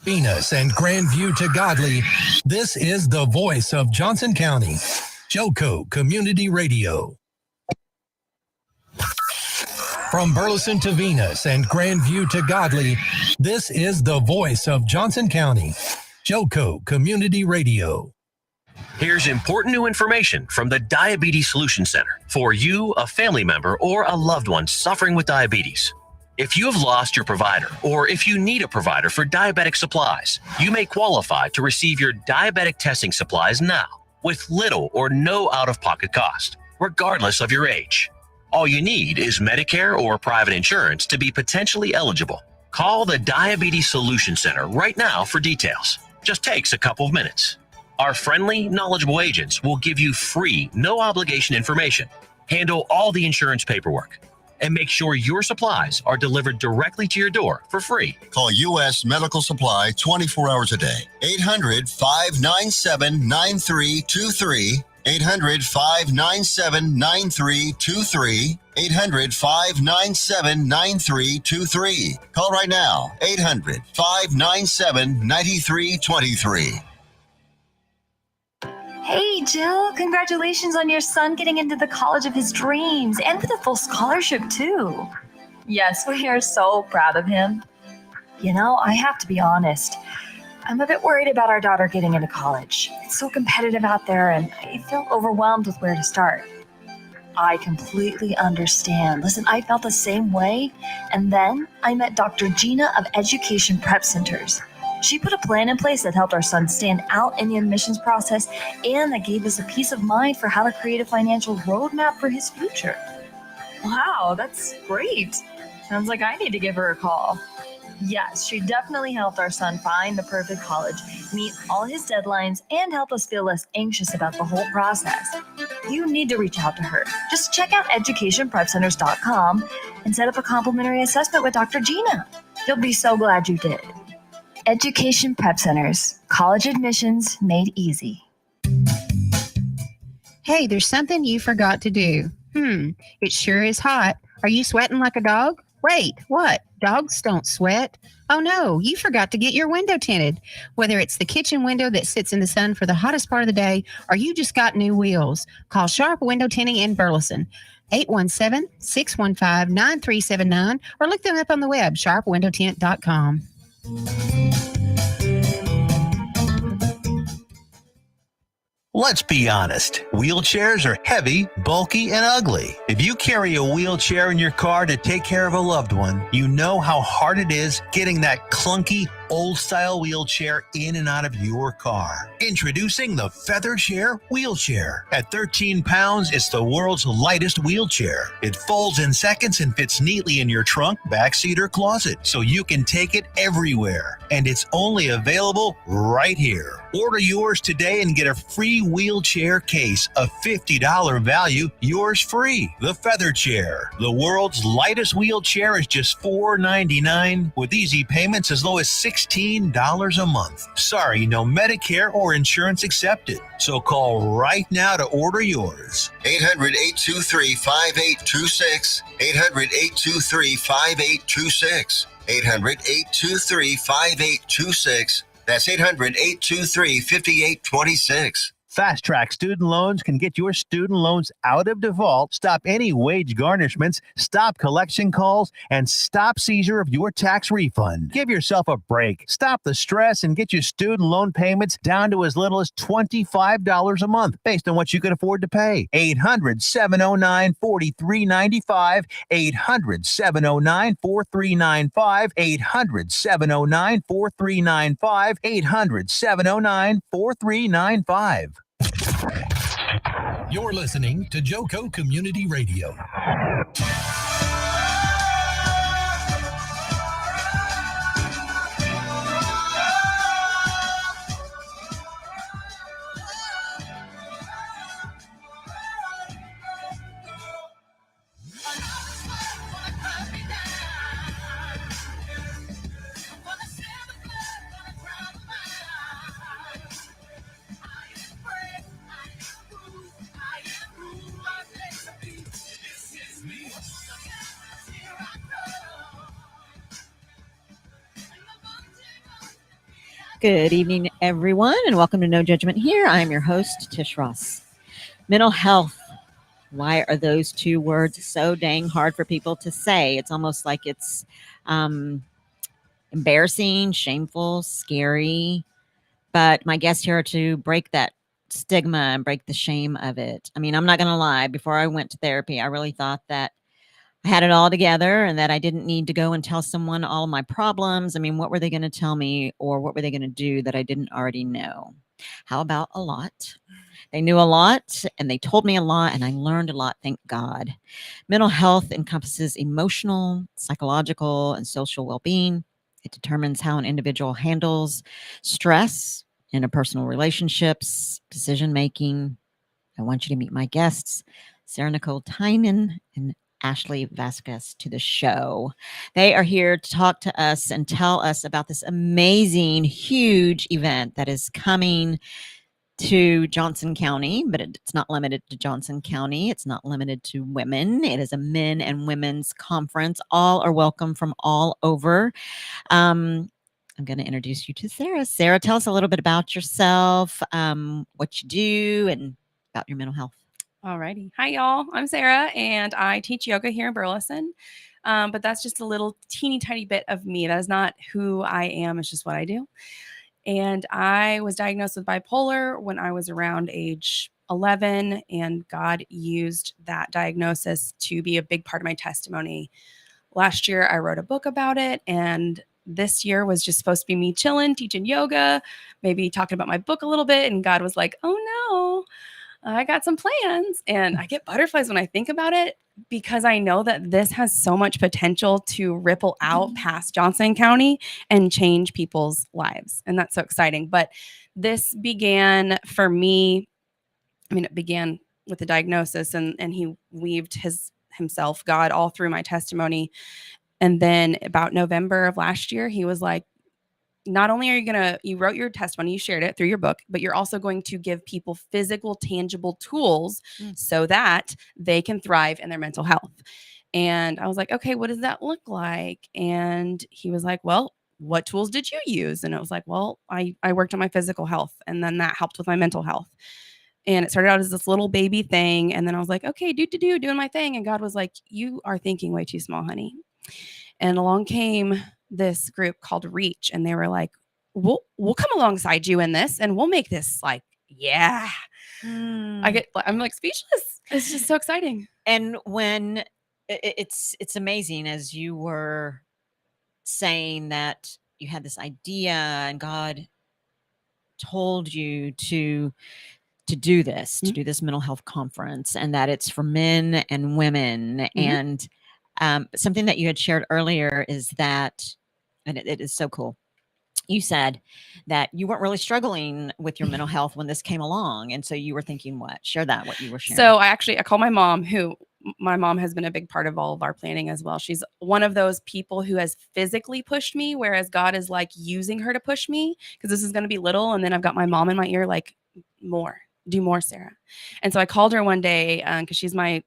Venus and Grandview to Godly, this is the voice of Johnson County, Joco Community Radio. From Burleson to Venus and Grandview to Godly, this is the voice of Johnson County, Joco Community Radio. Here's important new information from the Diabetes Solution Center for you, a family member, or a loved one suffering with diabetes. If you have lost your provider, or if you need a provider for diabetic supplies, you may qualify to receive your diabetic testing supplies now with little or no out-of-pocket cost, regardless of your age. All you need is Medicare or private insurance to be potentially eligible. Call the Diabetes Solution Center right now for details. Just takes a couple of minutes. Our friendly, knowledgeable agents will give you free, no-obligation information, handle all the insurance paperwork, and make sure your supplies are delivered directly to your door for free. Call U.S. Medical Supply 24 hours a day. 800-597-9323. 800-597-9323. 800-597-9323. Call right now. 800-597-9323. Hey, Jill, congratulations on your son getting into the college of his dreams and with a full scholarship, too. Yes, we are so proud of him. You know, I have to be honest. I'm a bit worried about our daughter getting into college. It's so competitive out there, and I feel overwhelmed with where to start. I completely understand. Listen, I felt the same way, and then I met Dr. Gina of Education Prep Centers. She put a plan in place that helped our son stand out in the admissions process and that gave us a peace of mind for how to create a financial roadmap for his future. Wow, that's great. Sounds like I need to give her a call. Yes, she definitely helped our son find the perfect college, meet all his deadlines, and help us feel less anxious about the whole process. You need to reach out to her. Just check out educationprepcenters.com and set up a complimentary assessment with Dr. Gina. You'll be so glad you did. Education Prep Centers, college admissions made easy. Hey, there's something you forgot to do. It sure is hot. Are you sweating like a dog? Wait, what? Dogs don't sweat. Oh no, you forgot to get your window tinted. Whether it's the kitchen window that sits in the sun for the hottest part of the day, or you just got new wheels, call Sharp Window Tinting in Burleson. 817-615-9379, or look them up on the web, sharpwindowtint.com. Let's be honest, wheelchairs are heavy, bulky, and ugly. If you carry a wheelchair in your car to take care of a loved one, you know how hard it is getting that clunky, old-style wheelchair in and out of your car. Introducing the Feather Chair Wheelchair. At 13 pounds, it's the world's lightest wheelchair. It folds in seconds and fits neatly in your trunk, backseat, or closet, so you can take it everywhere. And it's only available right here. Order yours today and get a free wheelchair case, a $50 value, yours free. The Feather Chair. The world's lightest wheelchair is just $4.99 with easy payments as low as $16 a month. Sorry, no Medicare or insurance accepted. So call right now to order yours. 800-823-5826. 800-823-5826. 800-823-5826. That's 800-823-5826. Fast Track Student Loans can get your student loans out of default, stop any wage garnishments, stop collection calls, and stop seizure of your tax refund. Give yourself a break. Stop the stress and get your student loan payments down to as little as $25 a month based on what you can afford to pay. 800-709-4395. 800-709-4395. 800-709-4395. 800-709-4395. You're listening to Joco Community Radio. Good evening, everyone, and welcome to No Judgment here. I'm your host, Tish Ross. Mental health. Why are those two words so dang hard for people to say? It's almost like it's embarrassing, shameful, scary. But my guests here are to break that stigma and break the shame of it. I mean, I'm not going to lie. Before I went to therapy, I really thought that I had it all together and that I didn't need to go and tell someone all my problems. I mean, what were they going to tell me or what were they going to do that I didn't already know? How about a lot? They knew a lot and they told me a lot and I learned a lot, thank God. Mental health encompasses emotional, psychological, and social well-being. It determines how an individual handles stress, interpersonal relationships, decision-making. I want you to meet my guests, Sara, Nicole, Tynan, and Ashley Vasquez to the show. They are here to talk to us and tell us about this amazing, huge event that is coming to Johnson County, but it's not limited to Johnson County. It's not limited to women. It is a men and women's conference. All are welcome from all over. I'm going to introduce you to Sara. Sara, tell us a little bit about yourself, what you do, and about your mental health. Alrighty. Hi, y'all. I'm Sara, and I teach yoga here in Burleson. But that's just a little teeny tiny bit of me. That is not who I am. It's just what I do. And I was diagnosed with bipolar when I was around age 11, and God used that diagnosis to be a big part of my testimony. Last year, I wrote a book about it, and this year was just supposed to be me chilling, teaching yoga, maybe talking about my book a little bit, and God was like, oh no, I got some plans. And I get butterflies when I think about it because I know that this has so much potential to ripple out past Johnson County and change people's lives. And that's so exciting. But this began for me, it began with the diagnosis and he weaved himself, God, all through my testimony. And then about November of last year, he was like, not only are you wrote your testimony, you shared it through your book, but you're also going to give people physical, tangible tools so that they can thrive in their mental health. And I was like, okay, what does that look like? And he was like, well, what tools did you use? And it was like, well, I worked on my physical health, and then that helped with my mental health. And it started out as this little baby thing. And then I was like, okay, doing my thing. And God was like, you are thinking way too small, honey. And along came this group called Reach, and they were like, we'll come alongside you in this and we'll make this like, yeah. I'm like speechless. It's just so exciting. And when it's amazing, as you were saying that you had this idea and God told you to do this, to do this mental health conference, and that it's for men and women. And something that you had shared earlier is that, and it is so cool. You said that you weren't really struggling with your mental health when this came along. And so you were thinking what? Share that, what you were sharing. So I called my mom, my mom has been a big part of all of our planning as well. She's one of those people who has physically pushed me, whereas God is like using her to push me, because this is going to be little. And then I've got my mom in my ear, like, do more, Sara. And so I called her one day because she's my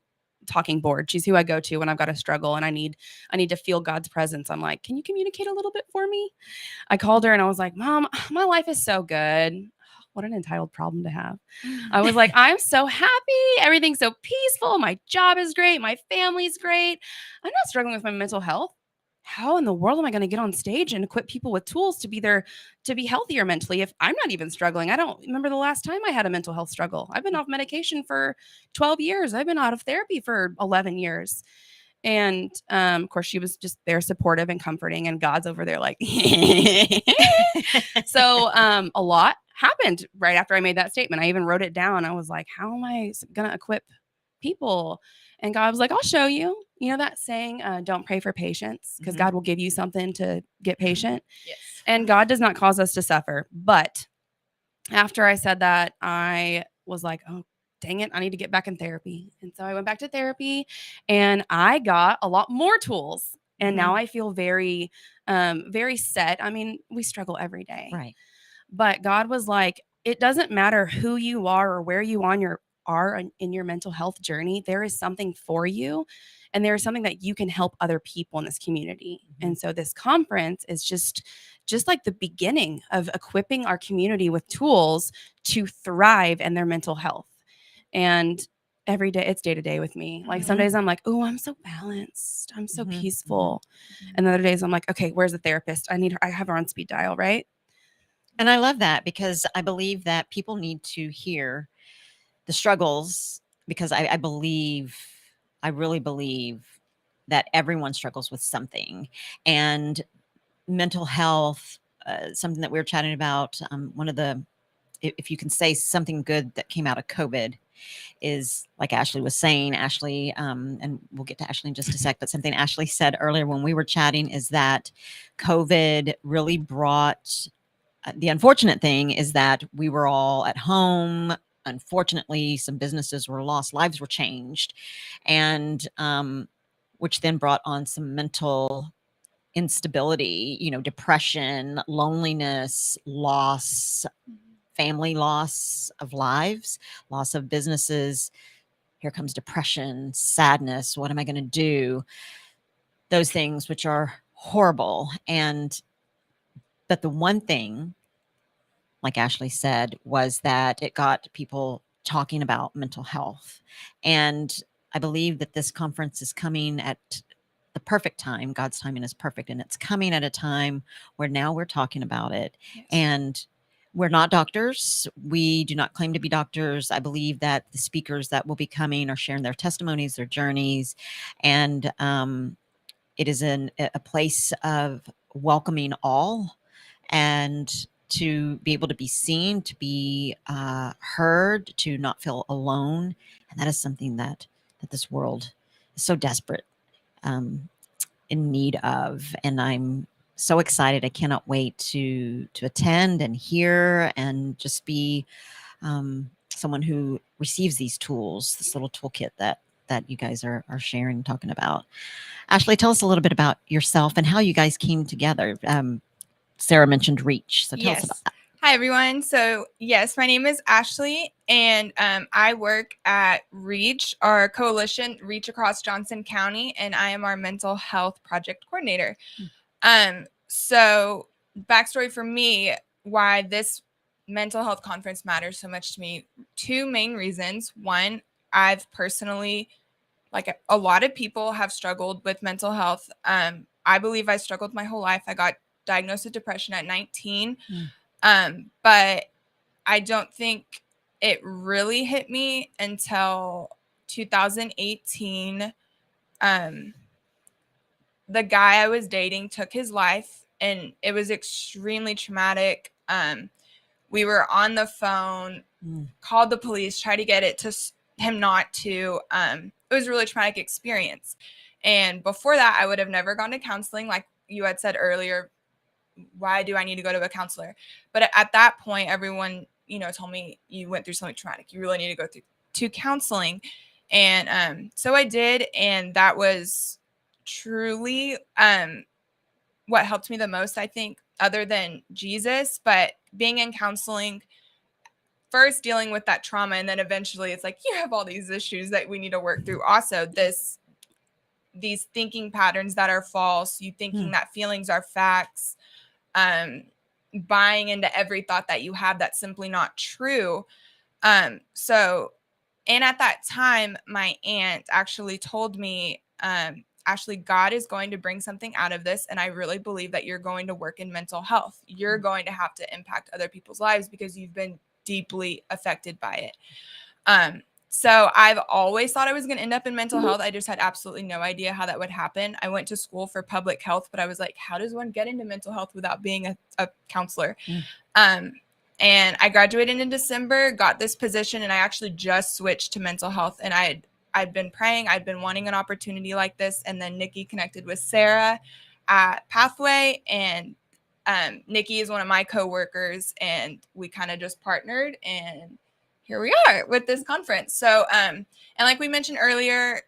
talking board. She's who I go to when I've got a struggle and I need to feel God's presence. I'm like, can you communicate a little bit for me? I called her and I was like, Mom, my life is so good. What an entitled problem to have. I was like, I'm so happy. Everything's so peaceful. My job is great. My family's great. I'm not struggling with my mental health. How in the world am I going to get on stage and equip people with tools to be healthier mentally if I'm not even struggling? I don't remember the last time I had a mental health struggle. I've been off medication for 12 years. I've been out of therapy for 11 years. And of course, she was just there supportive and comforting, and God's over there like, so a lot happened right after I made that statement. I even wrote it down. I was like, how am I going to equip people? And God was like, I'll show you. You know that saying, don't pray for patience, because God will give you something to get patient. Yes. And God does not cause us to suffer. But after I said that, I was like, oh, dang it, I need to get back in therapy. And so I went back to therapy and I got a lot more tools. And now I feel very, very set. I mean, we struggle every day. Right. But God was like, it doesn't matter who you are or where you are in your mental health journey, there is something for you, and there is something that you can help other people in this community. And so this conference is just like the beginning of equipping our community with tools to thrive in their mental health. And every day, it's day to day with me. Like some days I'm like, oh, I'm so balanced, I'm so peaceful. And other days I'm like, okay, where's the therapist? I have her on speed dial, right? And I love that, because I believe that people need to hear the struggles, because I really believe that everyone struggles with something. And mental health, something that we were chatting about, one of the, if you can say something good that came out of COVID, is, like Ashley was saying, Ashley, and we'll get to Ashley in just a sec, but something Ashley said earlier when we were chatting is that COVID really brought, the unfortunate thing is that we were all at home. Unfortunately, some businesses were lost, lives were changed, and which then brought on some mental instability, depression, loneliness, loss, family loss of lives, loss of businesses. Here comes depression, sadness. What am I going to do? Those things, which are horrible. But the one thing, like Ashley said, was that it got people talking about mental health. And I believe that this conference is coming at the perfect time. God's timing is perfect. And it's coming at a time where now we're talking about it. Yes. And we're not doctors. We do not claim to be doctors. I believe that the speakers that will be coming are sharing their testimonies, their journeys. And it is a place of welcoming all, and to be able to be seen, to be heard, to not feel alone. And that is something that this world is so desperate in need of. And I'm so excited. I cannot wait to attend and hear and just be someone who receives these tools, this little toolkit that you guys are sharing and talking about. Ashley, tell us a little bit about yourself and how you guys came together. Sarah mentioned Reach, so tell us about that. Hi, everyone. So, yes, my name is Ashley, and I work at Reach, our coalition, Reach Across Johnson County, and I am our mental health project coordinator. So, backstory for me, why this mental health conference matters so much to me, two main reasons. One, I've personally, like a lot of people, have struggled with mental health. I believe I struggled my whole life. I got diagnosed with depression at 19. But I don't think it really hit me until 2018. The guy I was dating took his life, and it was extremely traumatic. We were on the phone, called the police, tried to get it to him not to. It was a really traumatic experience. And before that, I would have never gone to counseling. Like you had said earlier, why do I need to go to a counselor? But at that point, everyone, told me, you went through something traumatic. You really need to go to counseling. And so I did. And that was truly what helped me the most, I think, other than Jesus. But being in counseling, first dealing with that trauma, and then eventually it's like, you have all these issues that we need to work through. Also, these thinking patterns that are false, you thinking that feelings are facts, buying into every thought that you have that's simply not true. And at that time, my aunt actually told me, Ashley, God is going to bring something out of this. And I really believe that you're going to work in mental health. You're going to have to impact other people's lives because you've been deeply affected by it. So I've always thought I was going to end up in mental health. I just had absolutely no idea how that would happen. I went to school for public health, but I was like, how does one get into mental health without being a counselor? And I graduated in December, got this position, and I actually just switched to mental health. And I'd been praying. I'd been wanting an opportunity like this. And then Nikki connected with Sara at Pathway, and Nikki is one of my coworkers, and we kind of just partnered, and here we are with this conference. So, and like we mentioned earlier,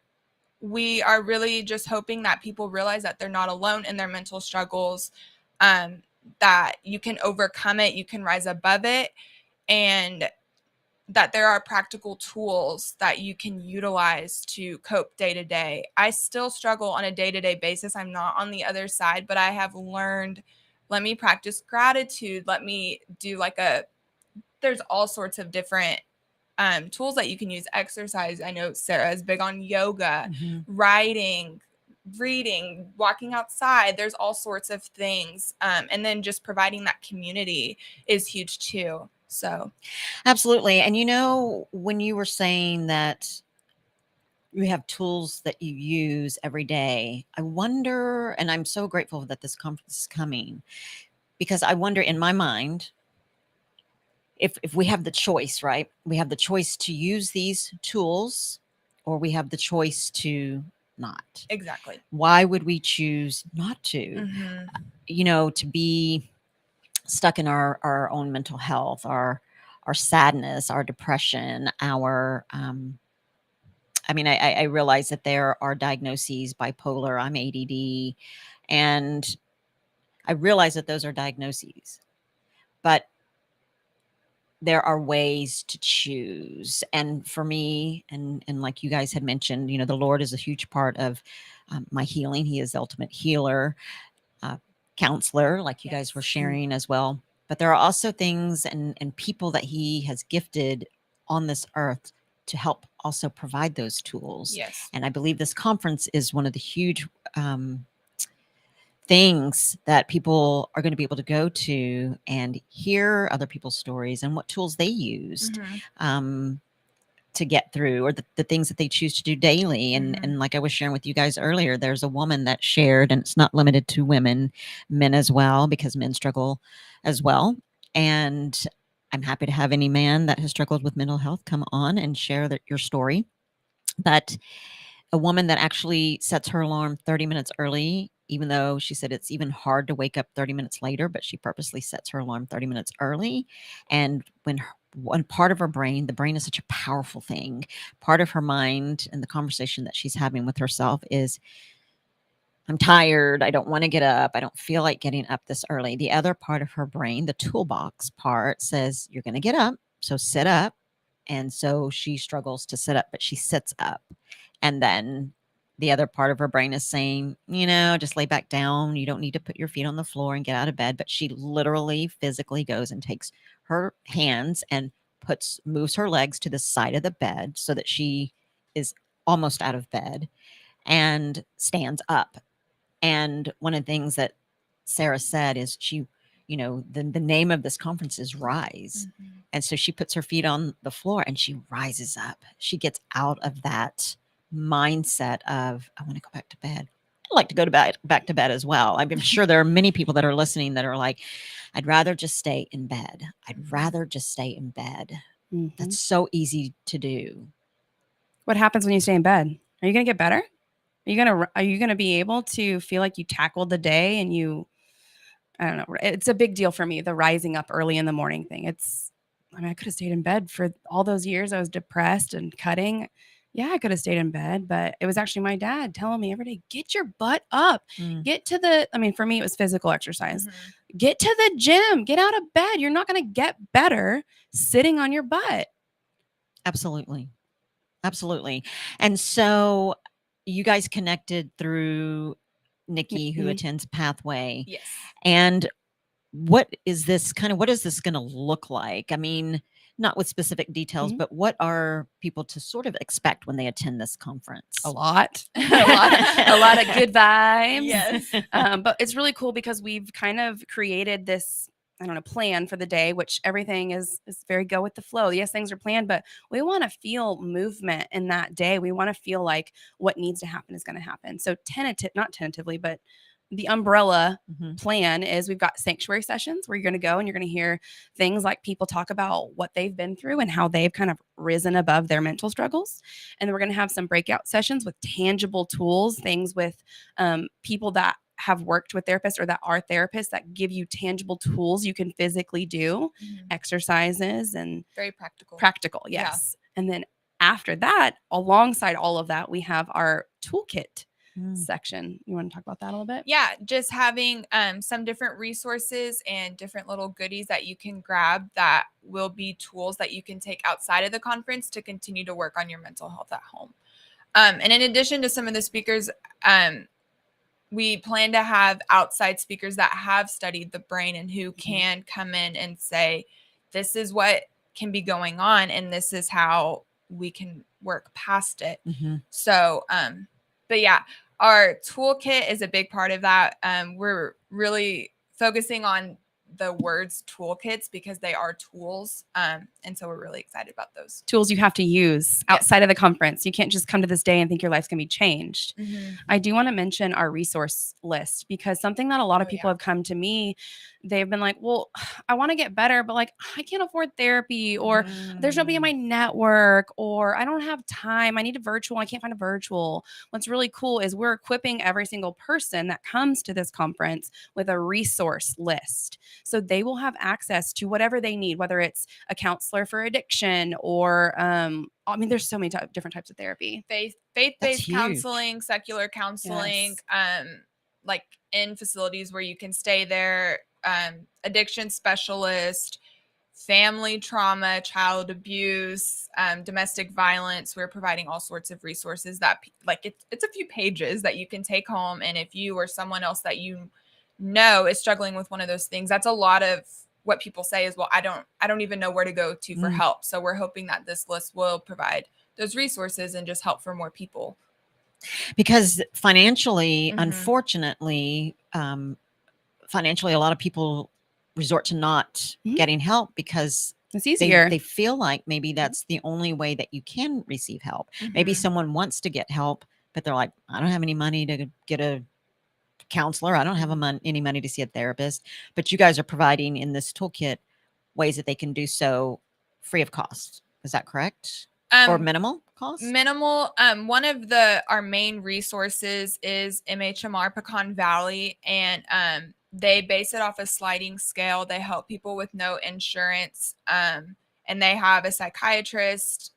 we are really just hoping that people realize that they're not alone in their mental struggles, that you can overcome it, you can rise above it. And that there are practical tools that you can utilize to cope day to day. I still struggle on a day-to-day basis. I'm not on the other side, but I have learned, let me practice gratitude. Let me do there's all sorts of different tools that you can use. Exercise. I know Sarah is big on yoga, writing, reading, walking outside. There's all sorts of things. And then just providing that community is huge too. So Absolutely. And when you were saying that you have tools that you use every day, I wonder, and I'm so grateful that this conference is coming, because I wonder in my mind, if we have the choice, right? We have the choice to use these tools, or we have the choice to not. exactly. Why would we choose not to? To be stuck in our own mental health, our sadness, our depression, our I realize that there are diagnoses, bipolar, I'm ADD, and I realize that those are diagnoses, but there are ways to choose. And for me, and like you guys had mentioned, the Lord is a huge part of my healing. He is the ultimate healer, counselor, like you guys were sharing as well. But there are also things and people that he has gifted on this earth to help also provide those tools. Yes. And I believe this conference is one of the huge things that people are going to be able to go to and hear other people's stories and what tools they used to get through, or the things that they choose to do daily. And like I was sharing with you guys earlier, there's a woman that shared, and it's not limited to women, men as well, because men struggle as well. And I'm happy to have any man that has struggled with mental health come on and share your story. But a woman that actually sets her alarm 30 minutes early, even though she said it's even hard to wake up 30 minutes later, but she purposely sets her alarm 30 minutes early. And when one part of her brain, the brain is such a powerful thing. Part of her mind and the conversation that she's having with herself is, I'm tired. I don't want to get up. I don't feel like getting up this early. The other part of her brain, the toolbox part, says, you're going to get up. So sit up. And so she struggles to sit up, but she sits up. And then the other part of her brain is saying, just lay back down. You don't need to put your feet on the floor and get out of bed. But she literally physically goes and takes her hands and moves her legs to the side of the bed so that she is almost out of bed and stands up. And one of the things that Sara said is the name of this conference is Rise. And so she puts her feet on the floor and she rises up. She gets out of that mindset of, I want to go back to bed. I like to go back to bed as well. I'm sure there are many people that are listening that are like, I'd rather just stay in bed. I'd rather just stay in bed. That's so easy to do. What happens when you stay in bed? Are you going to get better? Are you going to be able to feel like you tackled the day and I don't know. It's a big deal for me, the rising up early in the morning thing. I could have stayed in bed for all those years. I was depressed and cutting. Yeah, I could have stayed in bed, but it was actually my dad telling me every day, get your butt up, get to for me, it was physical exercise. Get to the gym, get out of bed. You're not going to get better sitting on your butt. Absolutely. Absolutely. And so you guys connected through Nikki, who attends Pathway. Yes. And what is this going to look like? Not with specific details, but what are people to sort of expect when they attend this conference? A lot of good vibes. Yes. But it's really cool because we've kind of created this, plan for the day, which everything is very go with the flow. Yes, things are planned, but we want to feel movement in that day. We want to feel like what needs to happen is going to happen. So not tentatively, but the umbrella plan is we've got sanctuary sessions where you're going to go and you're going to hear things like people talk about what they've been through and how they've kind of risen above their mental struggles. And then we're going to have some breakout sessions with tangible tools, things with people that have worked with therapists or that are therapists that give you tangible tools you can physically do, exercises, and very practical. Practical, yes. Yeah. And then after that, alongside all of that, we have our toolkit section. You want to talk about that a little bit? Yeah, just having some different resources and different little goodies that you can grab that will be tools that you can take outside of the conference to continue to work on your mental health at home. And in addition to some of the speakers, we plan to have outside speakers that have studied the brain and who can come in and say, this is what can be going on and this is how we can work past it. So, but yeah, our toolkit is a big part of that. We're really focusing on the words toolkits because they are tools. And so we're really excited about those tools you have to use outside of the conference. You can't just come to this day and think your life's going to be changed. I do want to mention our resource list because something that a lot of people have come to me, they've been like, well, I want to get better, but like, I can't afford therapy or there's nobody in my network or I don't have time. I need a virtual. I can't find a virtual. What's really cool is we're equipping every single person that comes to this conference with a resource list. So they will have access to whatever they need, whether it's a counselor for addiction or, I mean, there's so many different types of therapy. Faith-based counseling, secular counseling, like in facilities where you can stay there, addiction specialist, family trauma, child abuse, domestic violence. We're providing all sorts of resources that like it's a few pages that you can take home. And if you or someone else that you know is struggling with one of those things, that's a lot of what people say is, well, I don't even know where to go to for help. So we're hoping that this list will provide those resources and just help for more people. Because financially, unfortunately, financially, a lot of people resort to not getting help because it's easier. They feel like maybe that's the only way that you can receive help. Maybe someone wants to get help, but they're like, I don't have any money to get a counselor. I don't have any money to see a therapist. But you guys are providing in this toolkit ways that they can do so free of cost. Is that correct? Or minimal cost? Minimal. One of our main resources is MHMR Pecan Valley, and they base it off a sliding scale. They help people with no insurance, and they have a psychiatrist.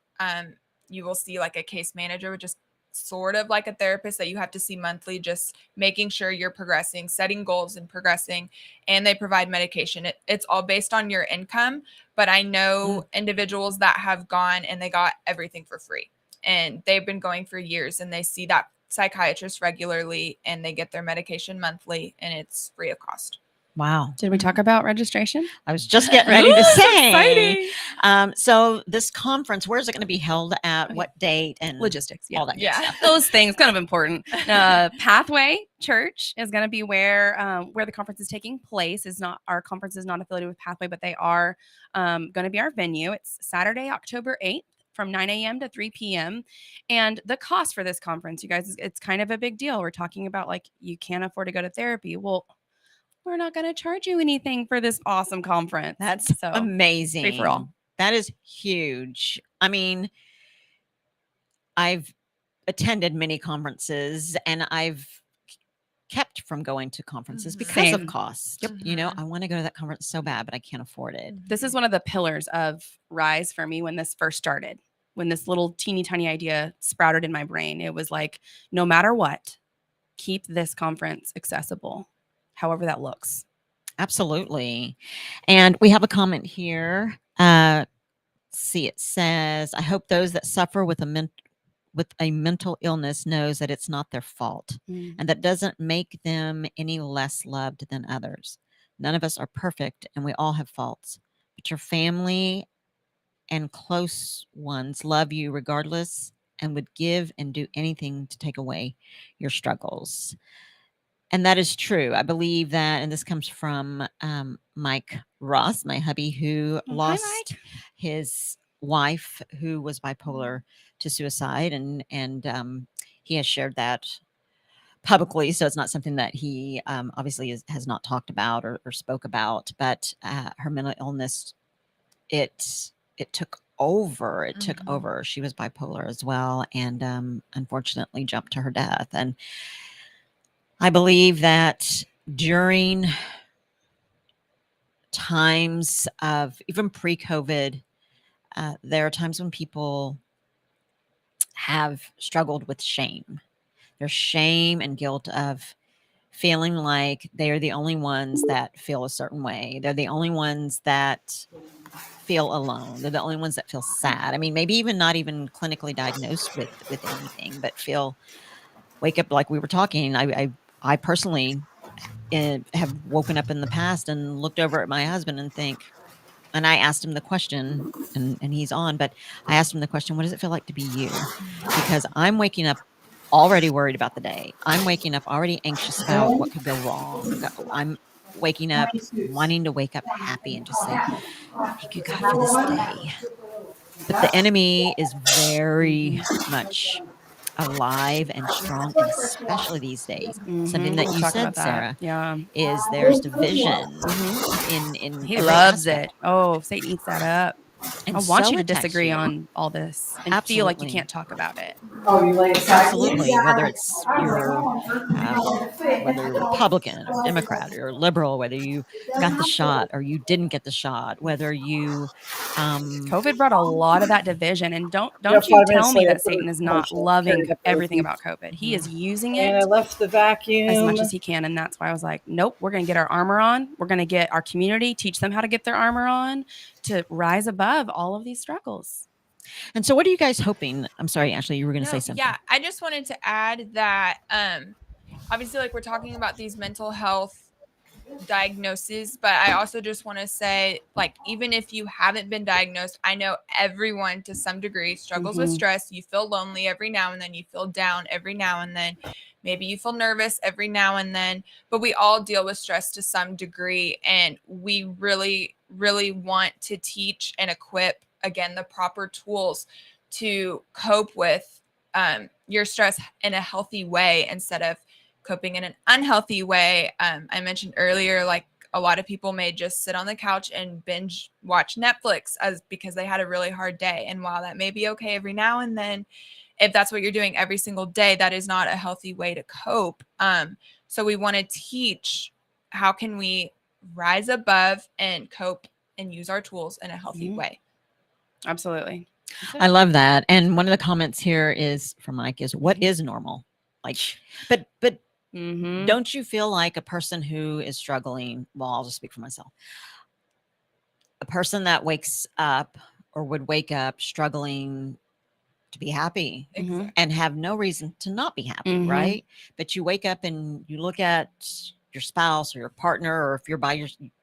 You will see like a case manager, which is sort of like a therapist that you have to see monthly, just making sure you're progressing, setting goals and progressing. And they provide medication. It's all based on your income, but I know individuals that have gone and they got everything for free and they've been going for years and they see that psychiatrist regularly and they get their medication monthly and it's free of cost. Wow. Did we talk about registration? I was just getting ready to say. Exciting. So this conference, where is it going to be held at? Okay. What date and Logistics? all that? Yeah. Those things kind of important. Pathway Church is going to be where the conference is taking place. Our conference is not affiliated with Pathway, but they are going to be our venue. It's Saturday, October 8th. From 9 a.m. to 3 p.m. And the cost for this conference, you guys, it's kind of a big deal. We're talking about like, you can't afford to go to therapy. Well, we're not going to charge you anything for this awesome conference. That's so amazing. Free for all. That is huge. I mean, I've attended many conferences and I've kept from going to conferences because of cost. Yep. You know, I want to go to that conference so bad, but I can't afford it. This is one of the pillars of Rise for me when this first started. When this little teeny tiny idea sprouted in my brain, it was like, no matter what, keep this conference accessible, however that looks. Absolutely. And we have a comment here. See, it says, I hope those that suffer with a mental illness knows that it's not their fault and that doesn't make them any less loved than others. None of us are perfect and we all have faults, but your family and close ones love you regardless and would give and do anything to take away your struggles. And that is true. I believe that, and this comes from Mike Ross, my hubby, who lost his wife who was bipolar to suicide. And he has shared that publicly. So it's not something that he obviously has not talked about or spoke about, but her mental illness, it took over. It took over. She was bipolar as well. And unfortunately jumped to her death. And I believe that during times of even pre-COVID, there are times when people have struggled with shame. There's shame and guilt of feeling like they are the only ones that feel a certain way. They're the only ones that feel alone. They're the only ones that feel sad. I mean, maybe even not even clinically diagnosed with anything, but wake up like we were talking. I personally have woken up in the past and looked over at my husband and think, and I asked him the question, and he's on, but I asked him the question, what does it feel like to be you? Because I'm waking up already worried about the day. I'm waking up already anxious about what could go wrong. I'm waking up wanting to wake up happy and just say, thank you, God, for this day. But the enemy is very much alive and strong, and especially these days. Something that We'll you talk said, about that. Sarah, Yeah. is there's division in He every loves aspect. it. Oh, Satan eats that up. And I want so you to attacks disagree you. on all this and feel like you Absolutely. can't talk about it. Absolutely. Whether it's whether you're Republican or Democrat or liberal, whether you got the shot or you didn't get the shot, whether you COVID brought a lot of that division, and don't you tell me that Satan is not loving everything about COVID. He is using it I left the vacuum as much as he can, and that's why I was like, nope, we're going to get our armor on. We're going to get our community, teach them how to get their armor on to rise above all of these struggles. And so what are you guys hoping? I'm sorry, Ashley, you were going to say something. Yeah, I just wanted to add that obviously, like, we're talking about these mental health diagnoses, but I also just want to say, like, even if you haven't been diagnosed, I know everyone to some degree struggles with stress. You feel lonely every now and then, you feel down every now and then, maybe you feel nervous every now and then, but we all deal with stress to some degree, and we really want to teach and equip, again, the proper tools to cope with your stress in a healthy way instead of coping in an unhealthy way. I mentioned earlier, like, a lot of people may just sit on the couch and binge watch Netflix because they had a really hard day. And while that may be okay every now and then, if that's what you're doing every single day, that is not a healthy way to cope. So we want to teach, how can we rise above and cope and use our tools in a healthy way? Absolutely. I love that. And one of the comments here is from Mike is, what is normal? Like, but don't you feel like a person who is struggling, well, I'll just speak for myself, a person that wakes up or would wake up struggling to be happy and have no reason to not be happy, right? But you wake up and you look at your spouse or your partner, or if you're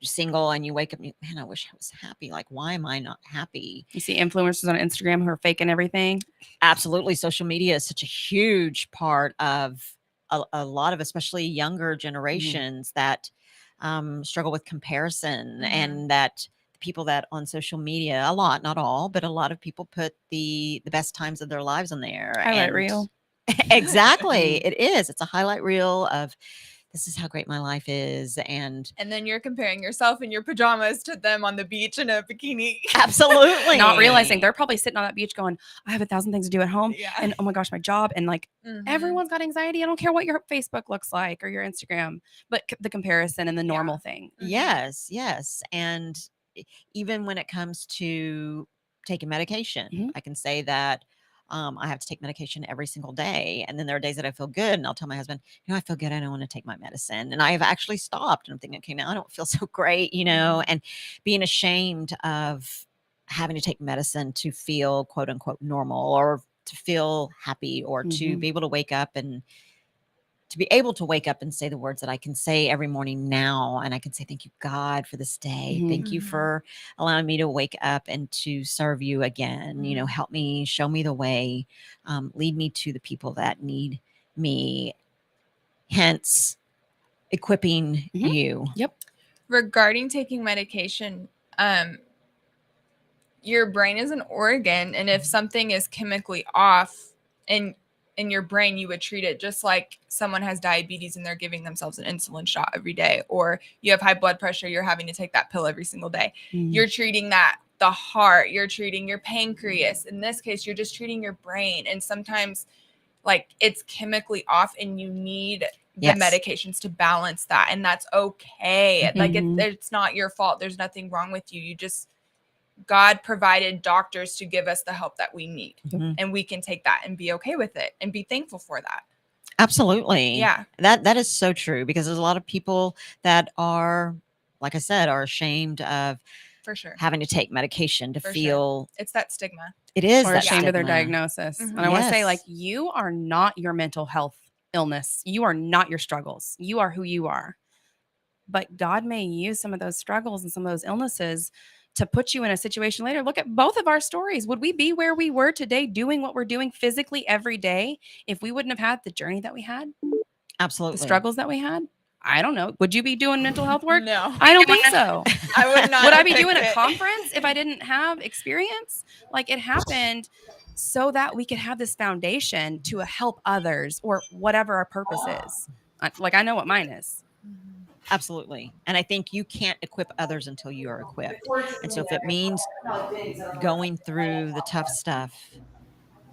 single and you wake up and man, I wish I was happy. Like, why am I not happy? You see influencers on Instagram who are faking everything. Absolutely. Social media is such a huge part of a lot of, especially younger generations that struggle with comparison, and that the people that on social media, a lot, not all, but a lot of people put the best times of their lives on there. Highlight reel. Exactly. It is. It's a highlight reel of, this is how great my life is. And then you're comparing yourself in your pajamas to them on the beach in a bikini. Absolutely. Not realizing they're probably sitting on that beach going, I have 1,000 things to do at home. And oh my gosh, my job. And like, everyone's got anxiety. I don't care what your Facebook looks like or your Instagram, but the comparison and the normal thing. Yes. And even when it comes to taking medication, I can say that I have to take medication every single day. And then there are days that I feel good, and I'll tell my husband, I feel good. I don't want to take my medicine. And I have actually stopped, and I'm thinking, okay, now I don't feel so great, and being ashamed of having to take medicine to feel quote unquote normal, or to feel happy, or to be able to wake up and say the words that I can say every morning now. And I can say, thank you, God, for this day. Thank you for allowing me to wake up and to serve you again. Help me, show me the way, lead me to the people that need me. Hence, equipping you. Yep. Regarding taking medication, your brain is an organ, and if something is chemically off in your brain, you would treat it just like someone has diabetes and they're giving themselves an insulin shot every day, or you have high blood pressure, you're having to take that pill every single day. You're treating the heart, you're treating your pancreas. In this case, you're just treating your brain. And sometimes, like, it's chemically off and you need the medications to balance that. And that's okay. Like, it's not your fault. There's nothing wrong with you. God provided doctors to give us the help that we need, and we can take that and be okay with it and be thankful for that. Absolutely. Yeah. That is so true, because there's a lot of people that are, like I said, are ashamed of For sure. having to take medication to For sure. feel It's that stigma. it is Or that ashamed of their stigma. diagnosis. Mhm. And I want to say, like, Yes. you are not your mental health illness. You are not your struggles. You are who you are. But God may use some of those struggles and some of those illnesses to put you in a situation later. Look at both of our stories. Would we be where we were today doing what we're doing physically every day if we wouldn't have had the journey that we had, Absolutely. the struggles that we had? I don't know. Would you be doing mental health work? No. I don't think so. I would not. Would I have be picked doing a it. conference if I didn't have experience? Like, it happened so that we could have this foundation to help others or whatever our purpose is. Like, I know what mine is. Absolutely. And I think you can't equip others until you are equipped. And so if it means going through the tough stuff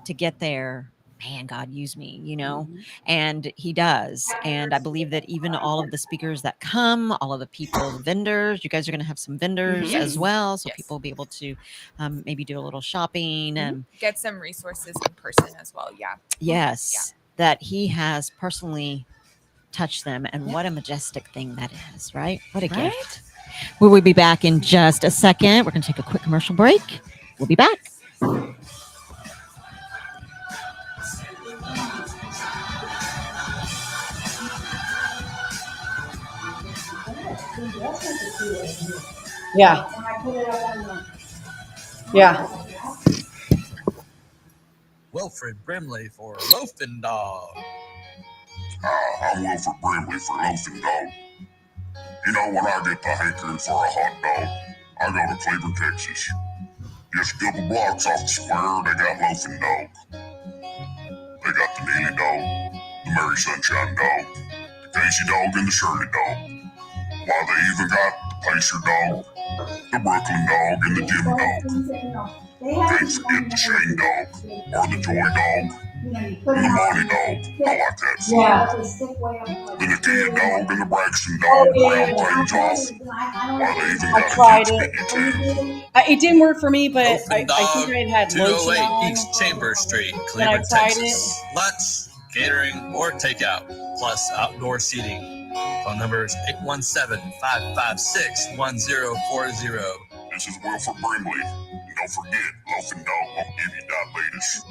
to get there, man, God, use me, you know, and he does. And I believe that even all of the speakers that come, all of the people, the vendors, you guys are going to have some vendors Mhm. as well. So Yes. people will be able to maybe do a little shopping and Get some resources in person as well. Yeah. yes, that he has personally touched them. And what a majestic thing that is, right? What a Right? gift. We will be back in just a second. We're going to take a quick commercial break. We'll be back. Yeah. Yeah. Wilfred Brimley for Loafing Dog. I'm Wilfred Brimley for Loafing Dog. You know, when I get the hankering for a hot dog, I go to Cleveland, Texas. Just a couple blocks off the square, they got Loafing Dog. They got the Neely Dog, the Mary Sunshine Dog, the Casey Dog, and the Shirley Dog. Why, they even got the Pacer Dog, the Brooklyn Dog, and the Jimmy Dog. Can't forget the Shane Dog, or the Joy Dog, and the Monty Dog. I like that food. The Nakia Dog and the Braxton Dog round things off. Why, they even I got a tried kids it. menu too. It didn't work for me, but Loafing I Dog, think I had lotion 208 on. East Chambers Street, When I Cleveland, tried Texas. Lunch, catering, or takeout, plus outdoor seating. Phone number is 817-556-1040. This is Wilfred Brimley. And don't forget, Loafing Dog won't give you diabetes.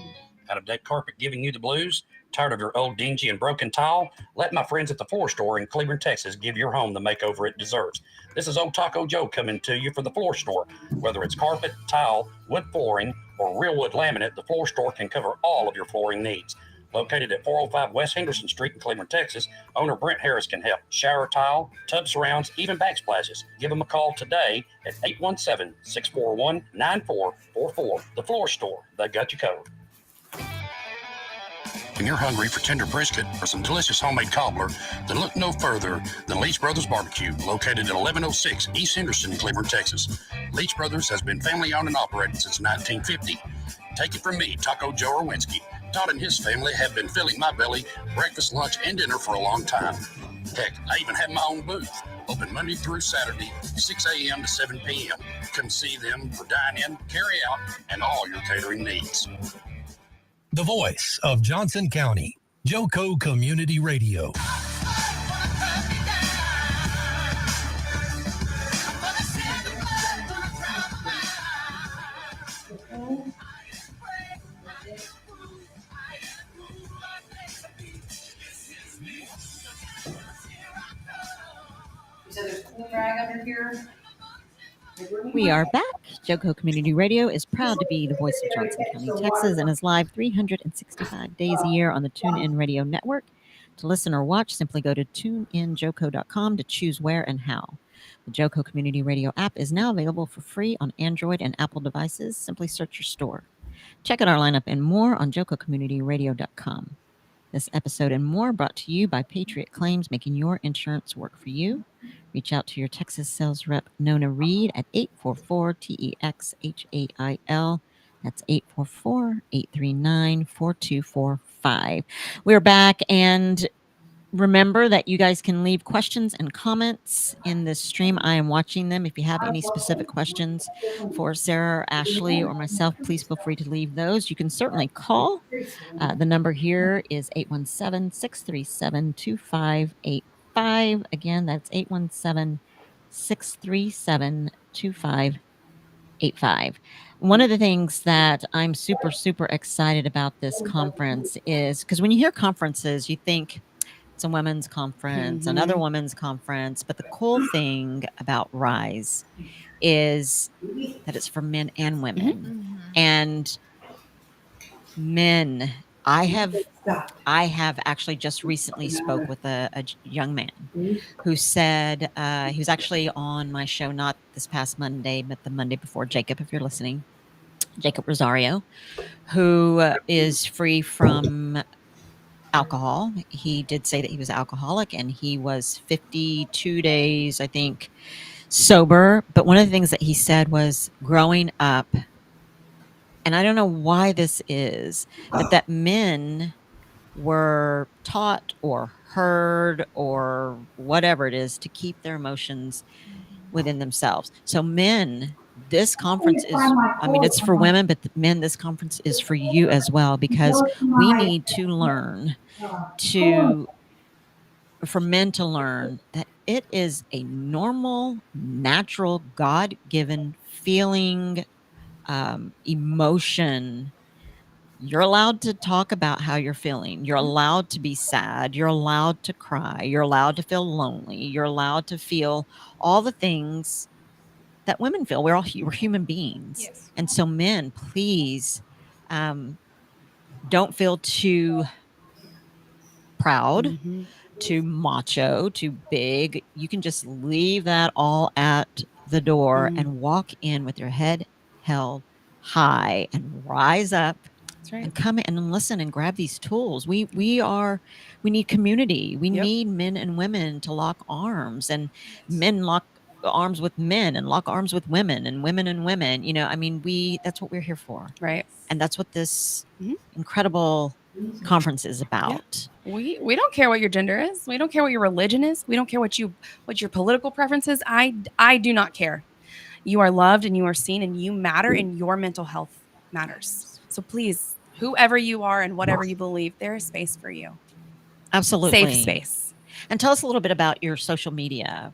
Out of deck carpet giving you the blues? Tired of your old dingy and broken tile? Let my friends at the Floor Store in Cleveland, Texas give your home the makeover it deserves. This is Old Taco Joe coming to you for the Floor Store. Whether it's carpet, tile, wood flooring, or real wood laminate, the Floor Store can cover all of your flooring needs. Located at 405 West Henderson Street in Cleveland, Texas, owner Brent Harris can help. Shower tile, tub surrounds, even backsplashes. Give them a call today at 817-641-9444. The Floor Store, they got you covered. When you're hungry for tender brisket or some delicious homemade cobbler, then look no further than Leach Brothers Barbecue, located at 1106 East Henderson in Cleveland, Texas. Leach Brothers has been family-owned and operated since 1950. Take it from me, Taco Joe Orwinski. Todd and his family have been filling my belly breakfast, lunch, and dinner for a long time. Heck, I even have my own booth, open Monday through Saturday, 6 a.m. to 7 p.m. Come see them for dine-in, carry-out, and all your catering needs. The voice of Johnson County, Joco Community Radio. We are back. Joco Community Radio is proud to be the voice of Johnson County, Texas, and is live 365 days a year on the TuneIn Radio Network. To listen or watch, simply go to tuneinjoco.com to choose where and how. The Joco Community Radio app is now available for free on Android and Apple devices. Simply search your store. Check out our lineup and more on jococommunityradio.com. This episode and more brought to you by Patriot Claims, making your insurance work for you. Reach out to your Texas sales rep, Nona Reed, at 844-TEXHAIL. That's 844-839-4245. We're back, and remember that you guys can leave questions and comments in this stream. I am watching them. If you have any specific questions for Sarah, or Ashley, or myself, please feel free to leave those. You can certainly call. The number here is 817-637-2585. Again, that's 817-637-2585. One of the things that I'm super, super excited about this conference is because when you hear conferences, you think it's a women's conference, another women's conference. But the cool thing about Rise is that it's for men and women. And men, I have actually just recently spoke with a young man who said he was actually on my show, not this past Monday, but the Monday before. Jacob, if you're listening, Jacob Rosario, who is free from alcohol. He did say that he was alcoholic, and he was 52 days, I think, sober. But one of the things that he said was growing up, and I don't know why this is, but that men were taught or heard or whatever it is to keep their emotions within themselves. So men, this conference is, I mean, it's for women, but men, this conference is for you as well, because we need to learn for men to learn that it is a normal, natural, God-given feeling, emotion. You're allowed to talk about how you're feeling. You're allowed to be sad. You're allowed to cry. You're allowed to feel lonely. You're allowed to feel all the things that women feel. We're human beings. Yes. And so men, please don't feel too proud, too macho, too big. You can just leave that all at the door and walk in with your head held high and rise up. That's right. And come in and listen and grab these tools. We need community. We need men and women to lock arms, and men lock arms with men and lock arms with women and women and women. You know, I mean, that's what we're here for. Right. And that's what this incredible conference is about. We don't care what your gender is. We don't care what your religion is. We don't care what your political preference is. I do not care. You are loved and you are seen and you matter, and your mental health matters. So please, whoever you are and whatever you believe, there is space for you. Absolutely. Safe space. And tell us a little bit about your social media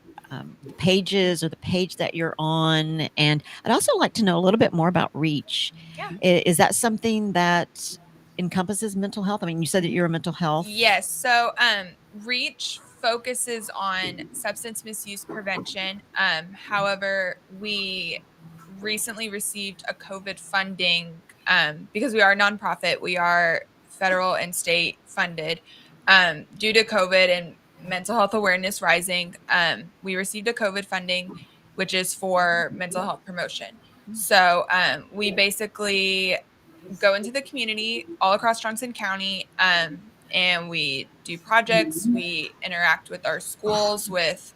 pages, or the page that you're on. And I'd also like to know a little bit more about Reach. Yeah. Is that something that encompasses mental health? I mean, you said that you're a mental health. Yes. So Reach focuses on substance misuse prevention. However, we recently received a COVID funding because we are a nonprofit. We are federal and state funded. Due to COVID and mental health awareness rising, we received a COVID funding, which is for mental health promotion. So we basically go into the community all across Johnson County, and we do projects. We interact with our schools, with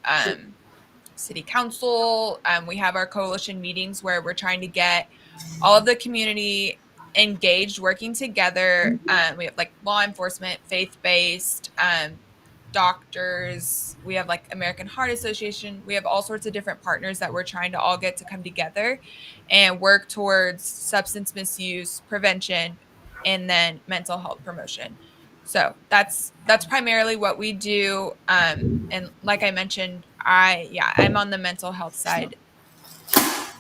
city council. We have our coalition meetings where we're trying to get all of the community engaged, working together. We have like law enforcement, faith-based, doctors. We have like American Heart Association. We have all sorts of different partners that we're trying to all get to come together and work towards substance misuse prevention and then mental health promotion. So that's primarily what we do. And like I mentioned, I'm on the mental health side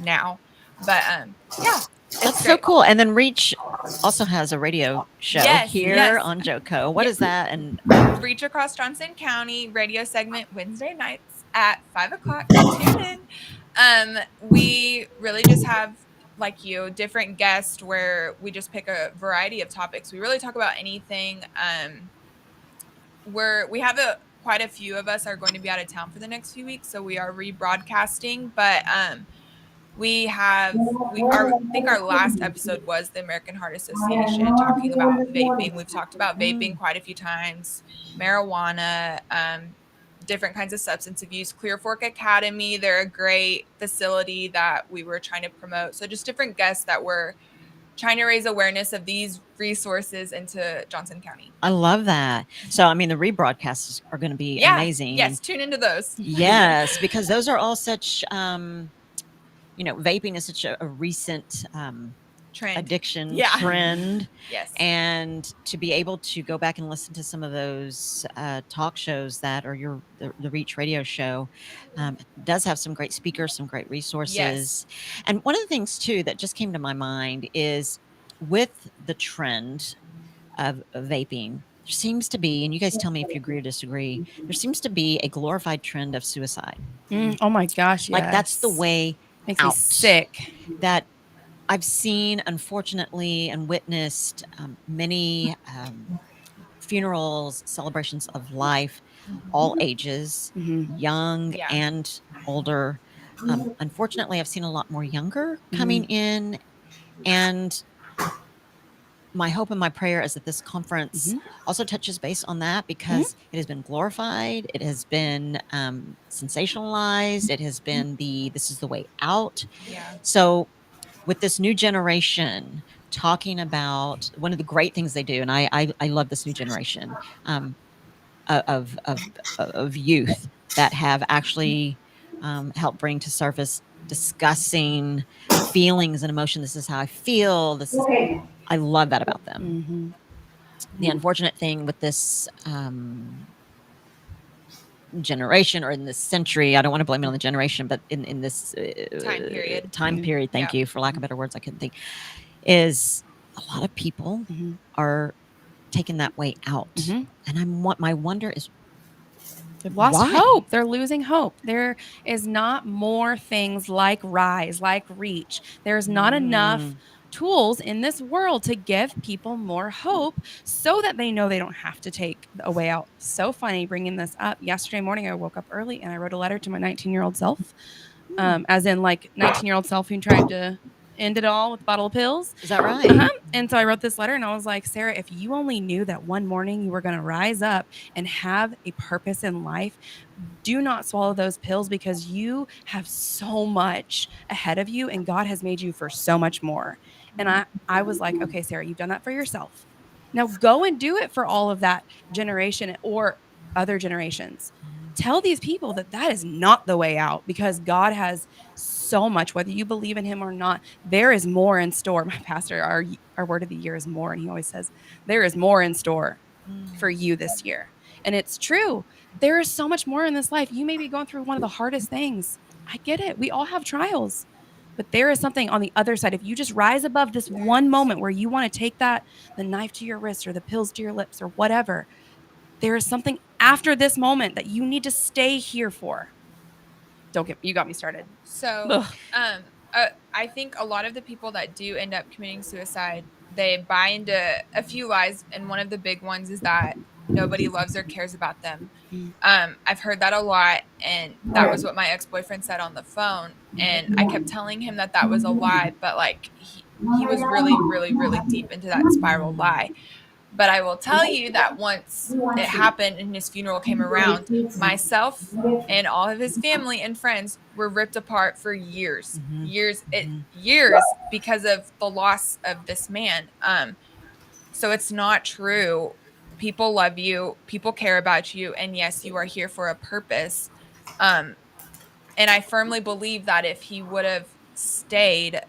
now, but yeah. That's so cool. And then Reach also has a radio show here on JoCo. What is that? And Reach Across Johnson County radio segment Wednesday nights at 5:00. Tune in. We really just have, like you, different guests where we just pick a variety of topics. We really talk about anything. We have quite a few of us are going to be out of town for the next few weeks, so we are rebroadcasting. But I think our last episode was the American Heart Association talking about vaping. We've talked about vaping quite a few times, marijuana, different kinds of substance abuse. Clear Fork Academy, they're a great facility that we were trying to promote. So just different guests that we're trying to raise awareness of these resources into Johnson County. I love that. So, I mean, the rebroadcasts are going to be amazing. Yes, tune into those. Yes, because those are all such, vaping is such a recent Trend. addiction Yeah. trend. Yes. And to be able to go back and listen to some of those talk shows that are the Reach radio show does have some great speakers, some great resources. Yes. And one of the things too that just came to my mind is with the trend of vaping, there seems to be, and you guys tell me if you agree or disagree, there seems to be a glorified trend of suicide. Oh my gosh, Like that's the way Makes me out. sick. That I've seen, unfortunately, and witnessed many funerals, celebrations of life, all ages, young Yeah. and older. Unfortunately, I've seen a lot more younger coming in, and my hope and my prayer is that this conference also touches base on that, because it has been glorified, it has been sensationalized, it has been this is the way out. Yeah. So with this new generation talking about one of the great things they do, and I love this new generation of youth that have actually helped bring to surface discussing feelings and emotion. This is how I feel. I love that about them. The unfortunate thing with this generation, or in this century, I don't want to blame it on the generation, but in this time period, thank you, for lack of better words, I couldn't think, is a lot of people are taking that way out. And my wonder is, they've lost why? hope. They're losing hope. There is not more things like Rise, like Reach. There's not enough tools in this world to give people more hope so that they know they don't have to take a way out. So funny bringing this up. Yesterday morning, I woke up early and I wrote a letter to my 19-year-old self, as in like 19-year-old self who tried to end it all with a bottle of pills. Is that right? And so I wrote this letter and I was like, Sarah, if you only knew that one morning you were going to rise up and have a purpose in life, do not swallow those pills, because you have so much ahead of you and God has made you for so much more. And I was like, okay, Sarah, you've done that for yourself. Now go and do it for all of that generation or other generations. Tell these people that is not the way out, because God has so much, whether you believe in him or not, there is more in store. My pastor, our word of the year is more. And he always says, there is more in store for you this year. And it's true. There is so much more in this life. You may be going through one of the hardest things. I get it. We all have trials. But there is something on the other side. If you just rise above this one moment where you want to take the knife to your wrist or the pills to your lips or whatever, there is something after this moment that you need to stay here for. You got me started. So, I think a lot of the people that do end up committing suicide, they buy into a few lies. And one of the big ones is that nobody loves or cares about them. I've heard that a lot. And that was what my ex-boyfriend said on the phone. And I kept telling him that was a lie, but like he was really, really, really deep into that spiral lie. But I will tell you that once it happened and his funeral came around, myself and all of his family and friends were ripped apart for years, years because of the loss of this man. So it's not true. People love you. People care about you. And yes, you are here for a purpose. And I firmly believe that if he would have stayed,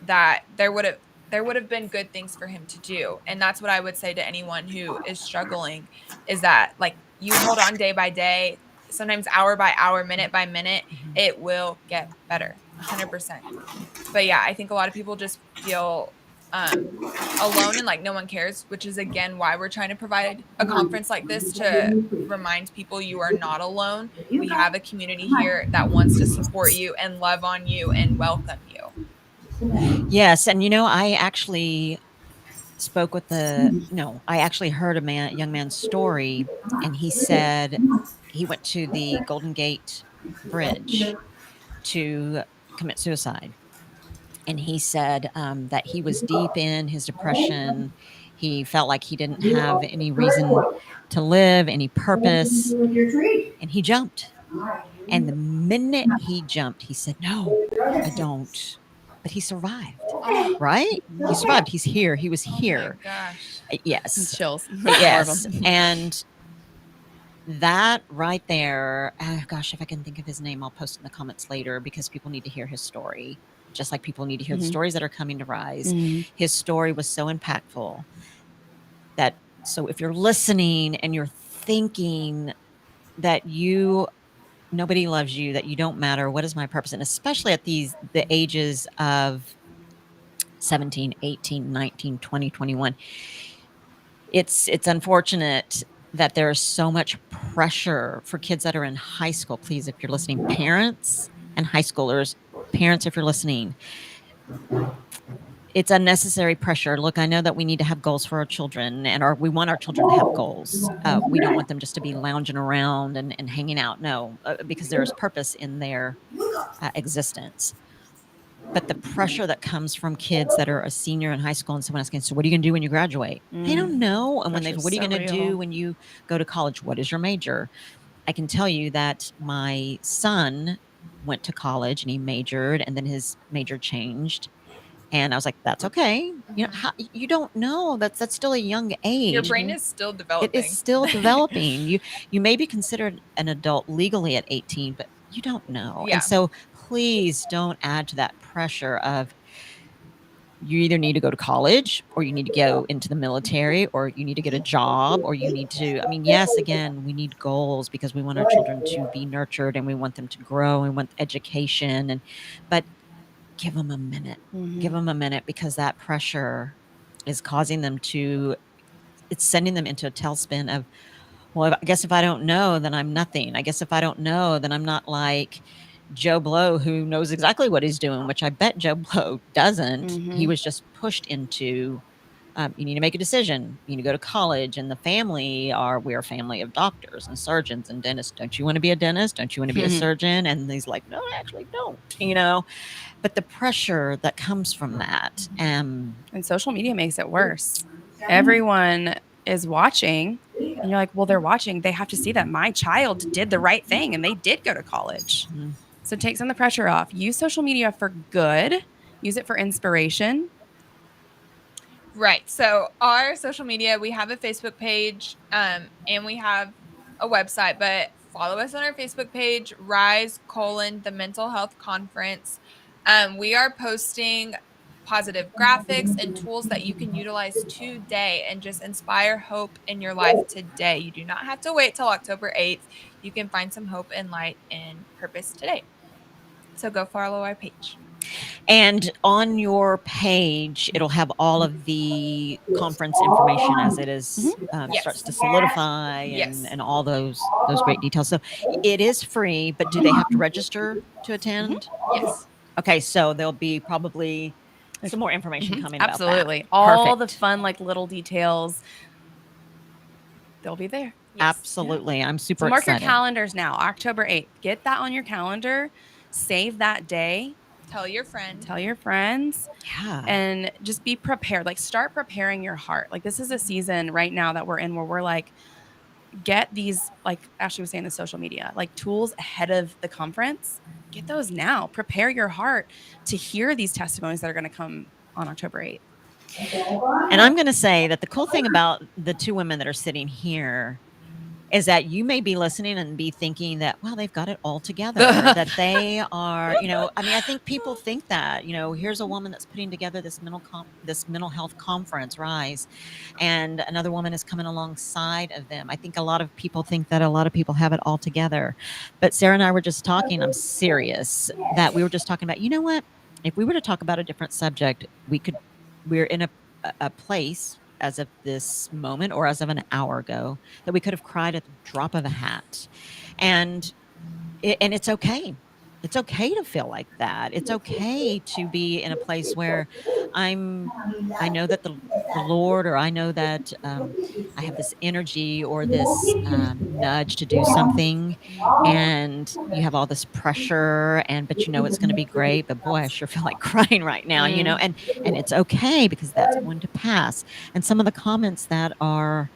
that there would have been good things for him to do. And that's what I would say to anyone who is struggling, is that like you hold on day by day, sometimes hour by hour, minute by minute, it will get better 100%. But yeah, I think a lot of people just feel alone and like no one cares, which is again why we're trying to provide a conference like this to remind people you are not alone. We have a community here that wants to support you and love on you and welcome you. Yes. And I actually spoke with I actually heard a young man's story, and he said he went to the Golden Gate Bridge to commit suicide. And he said that he was deep in his depression. He felt like he didn't have any reason to live, any purpose. And he jumped. And the minute he jumped, he said, "No, I don't. but he survived, Oh, right? He survived. He's here. He was oh my here. gosh. Yes. Chills. Yes. And that right there, gosh, if I can think of his name, I'll post in the comments later because people need to hear his story, just like people need to hear the Mhm. stories that are coming to Rise. Mhm. His story was so impactful that, so if you're listening and you're thinking that nobody loves you, that you don't matter, what is my purpose? And especially at the ages of 17, 18, 19, 20, 21, it's unfortunate that there's so much pressure for kids that are in high school. Please, if you're listening, parents and high schoolers, parents, if you're listening, it's unnecessary pressure. Look, I know that we need to have goals for our children, and we want our children to have goals. We don't want them just to be lounging around and hanging out. No, because there is purpose in their existence. But the pressure that comes from kids that are a senior in high school and someone asking, so what are you going to do when you graduate? They don't know. And when they, Pressure's what are you so going to real. do when you go to college? What is your major? I can tell you that my son went to college and he majored, and then his major changed. And I was like, that's okay. You know, you don't know. That's still a young age. Your brain is still developing. It is still developing. You may be considered an adult legally at 18, but you don't know. Yeah. And so please don't add to that pressure of you either need to go to college or you need to go into the military or you need to get a job or you need to, I mean, yes, again, we need goals because we want our children to be nurtured and we want them to grow and we want education, but give them a minute. Give them a minute, because that pressure is causing them to, it's sending them into a tailspin of, well, I guess if I don't know, then I'm nothing. I guess if I don't know, then I'm not like Joe Blow, who knows exactly what he's doing, which I bet Joe Blow doesn't. He was just pushed into, you need to make a decision. You need to go to college, and the family we're a family of doctors and surgeons and dentists. Don't you want to be a dentist? Don't you want to be a surgeon? And he's like, no, I actually don't, but the pressure that comes from that. And social media makes it worse. Everyone is watching, and you're like, well, they're watching. They have to see that my child did the right thing and they did go to college. So take some of the pressure off. Use social media for good. Use it for inspiration. Right. So our social media, we have a Facebook page, and we have a website, but follow us on our Facebook page, Rise: the Mental Health Conference. We are posting positive graphics and tools that you can utilize today and just inspire hope in your life today. You do not have to wait till October 8th. You can find some hope and light and purpose today. So go follow our page. And on your page, it'll have all of the conference information as it is starts to solidify and all those great details. So it is free, but do they have to register to attend? Yes. Okay, so there'll be probably some more information coming about that. Absolutely. All the Perfect. fun, like little details, they'll be there. Absolutely. I'm super So mark excited. your calendars now, October 8th. Get that on your calendar. Save that day. Tell your friend. Tell your friends. Yeah. And just be prepared. Like, start preparing your heart. Like, this is a season right now that we're in where we're like, get these, like Ashley was saying, the social media, like tools ahead of the conference. Get those now. Prepare your heart to hear these testimonies that are going to come on October 8th. And I'm going to say that the cool thing about the two women that are sitting here is that you may be listening and be thinking that, well, they've got it all together, that they are, I mean, I think people think that, here's a woman that's putting together this mental health conference, Rise, and another woman is coming alongside of them. I think a lot of people think that a lot of people have it all together. But Sara and I were just talking, I'm serious, that we were just talking about, you know what? If we were to talk about a different subject, we're in a place as of this moment or as of an hour ago that we could have cried at the drop of a hat. And it's okay. It's okay to feel like that. It's okay to be in a place where I know that the Lord, or I know that I have this energy or this nudge to do something, and you have all this pressure, but it's going to be great. But boy, I sure feel like crying right now, and it's okay because that's going to pass. And some of the comments that are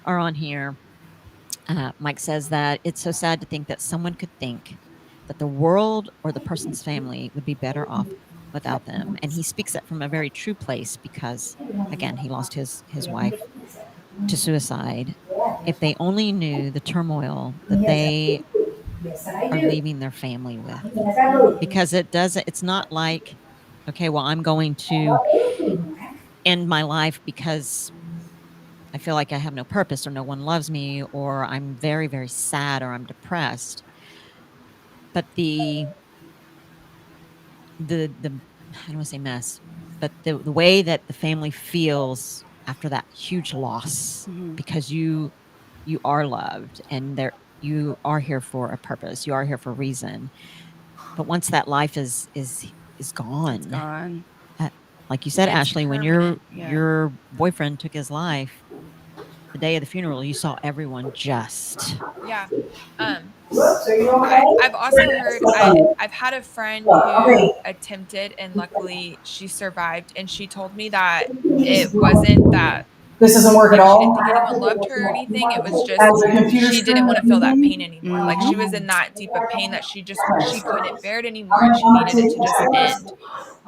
on here, Mike says that it's so sad to think that someone could think that the world or the person's family would be better off without them. And he speaks it from a very true place because, again, he lost his wife to suicide. If they only knew the turmoil that they are leaving their family with, because it's not like, okay, well, I'm going to end my life because I feel like I have no purpose or no one loves me, or I'm very, very sad, or I'm depressed. But the I don't want to say mess, but the way that the family feels after that huge loss, because you are loved and you are here for a purpose, you are here for a reason. But once that life is gone, It's gone. Like you said, It's Ashley, when permanent. your boyfriend took his life, the day of the funeral, you saw everyone just Yeah. I've also heard, I've had a friend who attempted, and luckily she survived, and she told me that it wasn't that This doesn't work at like she all. didn't think anyone loved her or anything. It was just she didn't want to feel that pain anymore. Like she was in that deep of pain that she couldn't bear it anymore, and she needed it to just end.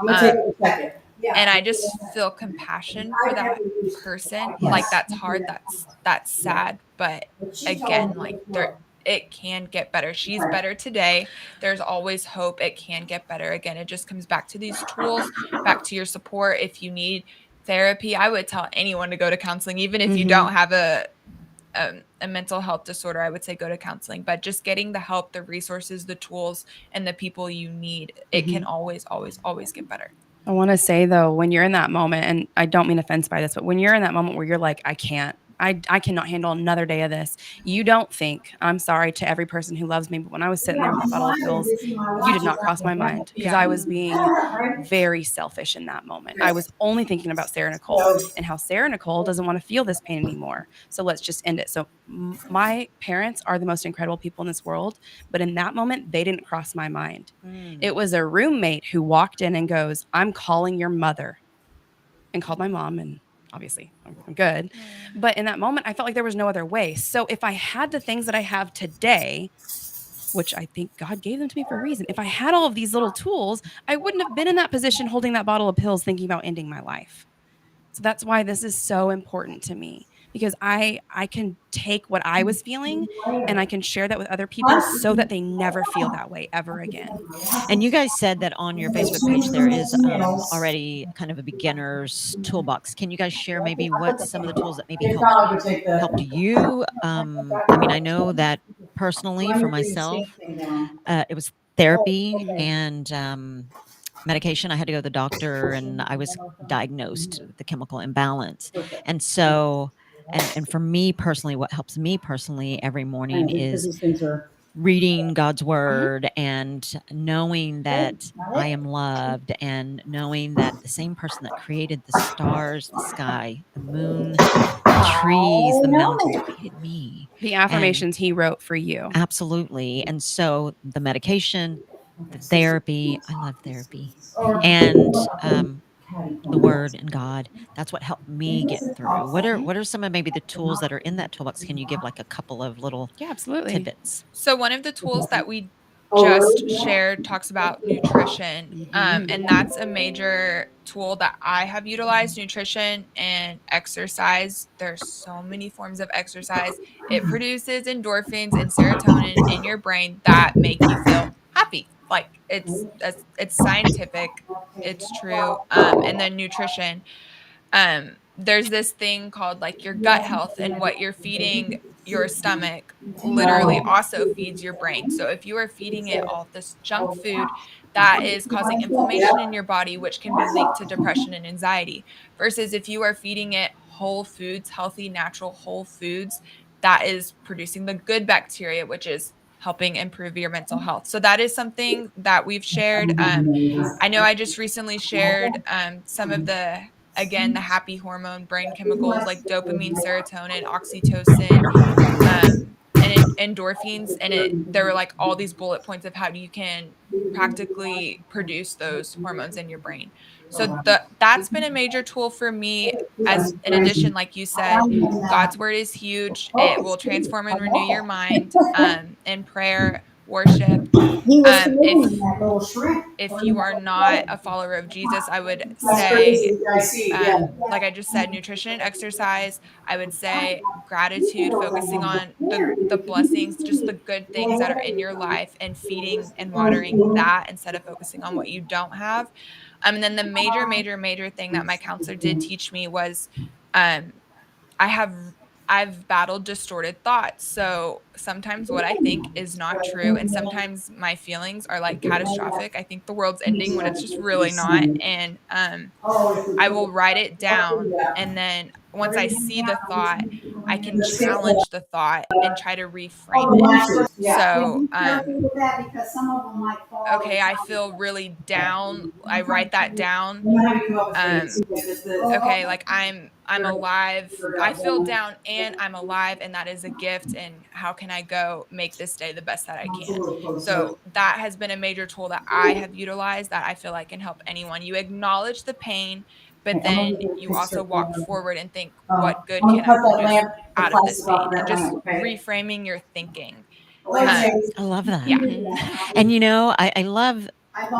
I'm gonna take a second. And I just feel compassion for that person. Like that's hard, that's sad, but again, like it can get better. She's better today. There's always hope. It can get better. Again, it just comes back to these tools, back to your support. If you need therapy, I would tell anyone to go to counseling, even if you don't have a mental health disorder. I would say go to counseling, but just getting the help, the resources, the tools, and the people you need, it can always, always, always get better. I want to say though, when you're in that moment, and I don't mean offense by this, but when you're in that moment where you're like, I cannot handle another day of this. You don't think, I'm sorry to every person who loves me, but when I was sitting there with that bottle of pills, you did not cross my mind, because I was being very selfish in that moment. I was only thinking about Sarah Nicole and how Sarah Nicole doesn't want to feel this pain anymore. So let's just end it. So my parents are the most incredible people in this world, but in that moment, they didn't cross my mind. It was a roommate who walked in and goes, I'm calling your mother, and called my mom, and obviously I'm good. But in that moment, I felt like there was no other way. So if I had the things that I have today, which I think God gave them to me for a reason, if I had all of these little tools, I wouldn't have been in that position holding that bottle of pills thinking about ending my life. So that's why this is so important to me, because I can take what I was feeling and I can share that with other people so that they never feel that way ever again. And you guys said that on your Facebook page there is already kind of a beginner's toolbox. Can you guys share maybe what some of the tools that maybe helped you? I mean, I know that personally for myself, it was therapy and medication. I had to go to the doctor, and I was diagnosed with the chemical imbalance. And so, and for me personally, what helps me personally every morning is reading God's word and knowing that I am loved, and knowing that the same person that created the stars, the sky, the moon, the trees, the mountains created me. The affirmations he wrote for you. Absolutely. And so the medication, the therapy, I love therapy, and the word and God, that's what helped me get through. What are some of maybe the tools that are in that toolbox? Can you give like a couple of little tidbits? So one of the tools that we just shared talks about nutrition, and that's a major tool that I have utilized. Nutrition and exercise. There's so many forms of exercise. It produces endorphins and serotonin in your brain that make you feel happy. Like it's scientific, it's true. And then nutrition. There's this thing called like your gut health, and what you're feeding your stomach literally also feeds your brain. So if you are feeding it all this junk food, that is causing inflammation in your body, which can be linked to depression and anxiety, versus if you are feeding it whole foods, healthy, natural whole foods, that is producing the good bacteria, which is helping improve your mental health. So that is something that we've shared. I know I just recently shared some of the happy hormone brain chemicals like dopamine, serotonin, oxytocin, and endorphins. And there were like all these bullet points of how you can practically produce those hormones in your brain. So that's been a major tool for me. As in addition, like you said, God's word is huge. It will transform and renew your mind. And prayer, worship, He was If committing that little shrimp. if you are not a follower of Jesus, I would That's say, crazy. I see. Yeah. like I just said, nutrition and exercise. I would say gratitude, focusing on the blessings, just the good things that are in your life, and feeding and watering that instead of focusing on what you don't have. And then the major thing that my counselor did teach me was, um, I've battled distorted thoughts. So sometimes what I think is not true, and sometimes my feelings are like catastrophic. I think the world's ending when it's just really not. And I will write it down, and then once I see the thought, I can challenge the thought and try to reframe it. So, okay, I feel really down. I write that down. Okay, like I'm alive. I feel down and I'm alive, and that is a gift. And how can I go make this day the best that I can? So that has been a major tool that I have utilized that I feel like can help anyone. You acknowledge the pain, but then you also walk forward and think, what good can I produce out of this pain? And just reframing your thinking. I love that. Yeah. And I love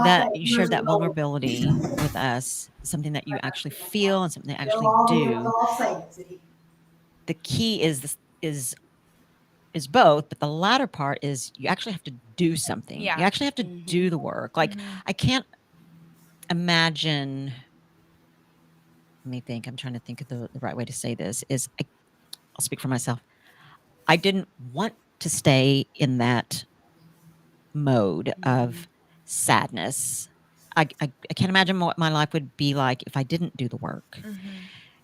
that you shared that vulnerability with us, something that you actually feel and something that you actually do. The key is both, but the latter part is you actually have to do something. Yeah. You actually have to do the work. Like I can't imagine. Let me think. I'm trying to think of the right way to say this. I'll speak for myself. I didn't want to stay in that mode of sadness. I can't imagine what my life would be like if I didn't do the work.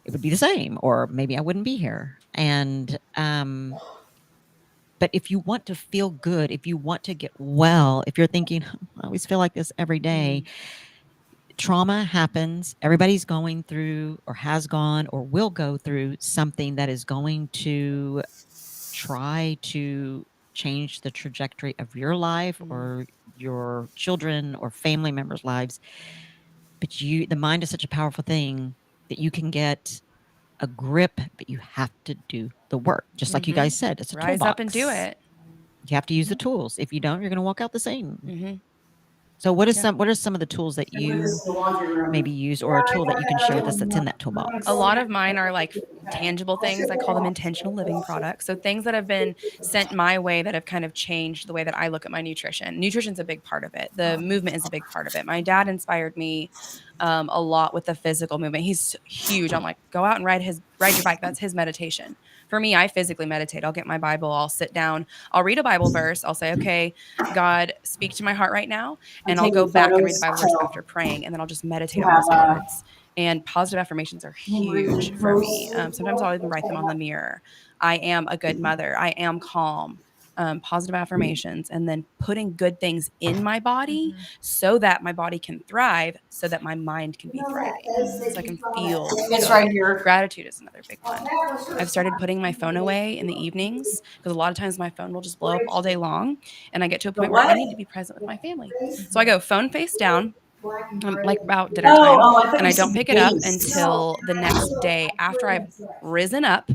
It would be the same, or maybe I wouldn't be here. And but if you want to feel good, if you want to get well, if you're thinking, I always feel like this every day, trauma happens. Everybody's going through, or has gone, or will go through something that is going to try to change the trajectory of your life or your children or family members' lives. But the mind is such a powerful thing that you can get a grip, but you have to do the work. Just like you guys said, it's a Rise toolbox. up and do it. You have to use the tools. If you don't, you're going to walk out the same. So what are some of the tools that you maybe use, or a tool that you can share with us that's in that toolbox? A lot of mine are like tangible things. I call them intentional living products. So things that have been sent my way that have kind of changed the way that I look at my nutrition. Nutrition's a big part of it. The movement is a big part of it. My dad inspired me a lot with the physical movement. He's huge. I'm like, go out and ride your bike. That's his meditation. For me, I physically meditate. I'll get my Bible. I'll sit down. I'll read a Bible verse. I'll say, okay, God, speak to my heart right now. And I'll go back and read the Bible verse after praying. And then I'll just meditate on those words. And positive affirmations are huge for me. Sometimes I'll even write them on the mirror. I am a good mother. I am calm. Positive affirmations, and then putting good things in my body so that my body can thrive, so that my mind can be thriving, so I can feel It's good. right here. Gratitude is another big one. I've started putting my phone away in the evenings because a lot of times my phone will just blow up all day long, and I get to a point where I need to be present with my family. So I go phone face down, like about dinner time, and I don't pick it up until the next day after I've risen up,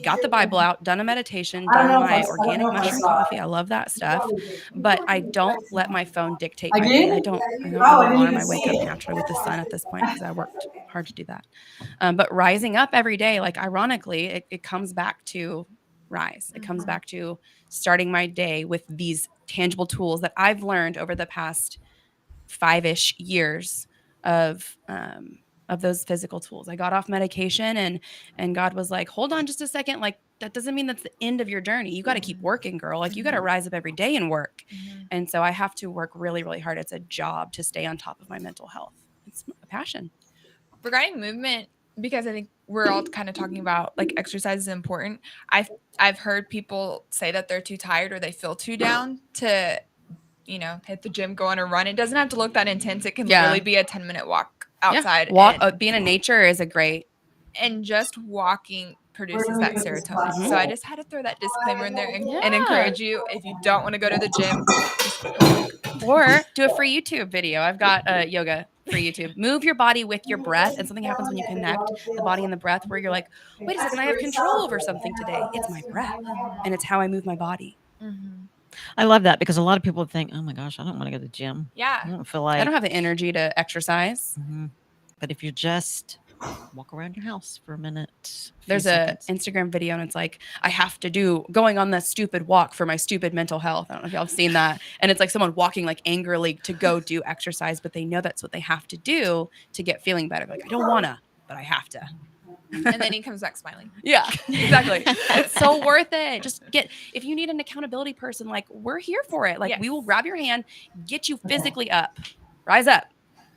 got the Bible out, done a meditation, done my organic mushroom coffee. I love that stuff. But I don't let my phone dictate my day. I don't have an alarm. I wake up naturally with the sun at this point because I worked hard to do that. But rising up every day, like ironically, it comes back to rise. It comes back to starting my day with these tangible tools that I've learned over the past 5-ish years of those physical tools. I got off medication, and God was like, hold on just a second. Like, that doesn't mean that's the end of your journey. You got to keep working, girl. Like, you got to rise up every day and work. And so I have to work really, really hard. It's a job to stay on top of my mental health. It's a passion. Regarding movement, because I think we're all kind of talking about like exercise is important. I've heard people say that they're too tired or they feel too down to, hit the gym, go on a run. It doesn't have to look that intense. It can literally be a 10-minute walk outside. Being in nature is a great. And just walking produces that serotonin. So I just had to throw that disclaimer in there and encourage you, if you don't want to go to the gym, just go walk. Or do a free YouTube video. I've got yoga for YouTube. Move your body with your breath, and something happens when you connect the body and the breath, where you're like, wait a second, I have control over something today. It's my breath, and it's how I move my body. I love that because a lot of people think, "Oh my gosh, I don't want to go to the gym. I Yeah. don't feel like." I don't have the energy to exercise. But if you just walk around your house for a minute, There's a Instagram video and it's like, I have to do going on this stupid walk for my stupid mental health. I don't know if y'all have seen that. And it's like someone walking like angrily to go do exercise, but they know that's what they have to do to get feeling better. Like, I don't wanna, but I have to. And then he comes back smiling. Yeah, exactly. It's so worth it. Just if you need an accountability person, like we're here for it. Like we will grab your hand, get you physically up, rise up.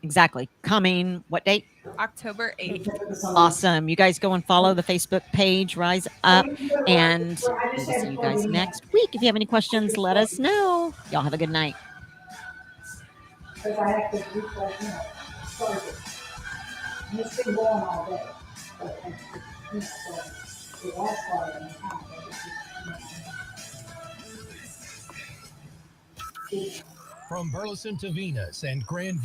Exactly. Coming, what date? October 8th. Awesome. You guys go and follow the Facebook page, Rise Up, and we will see you guys next week. If you have any questions, let us know. Y'all have a good night. Because I have to do like, start it. And it's been going all day. But the last part of the time, From Burleson to Venus and Grandview.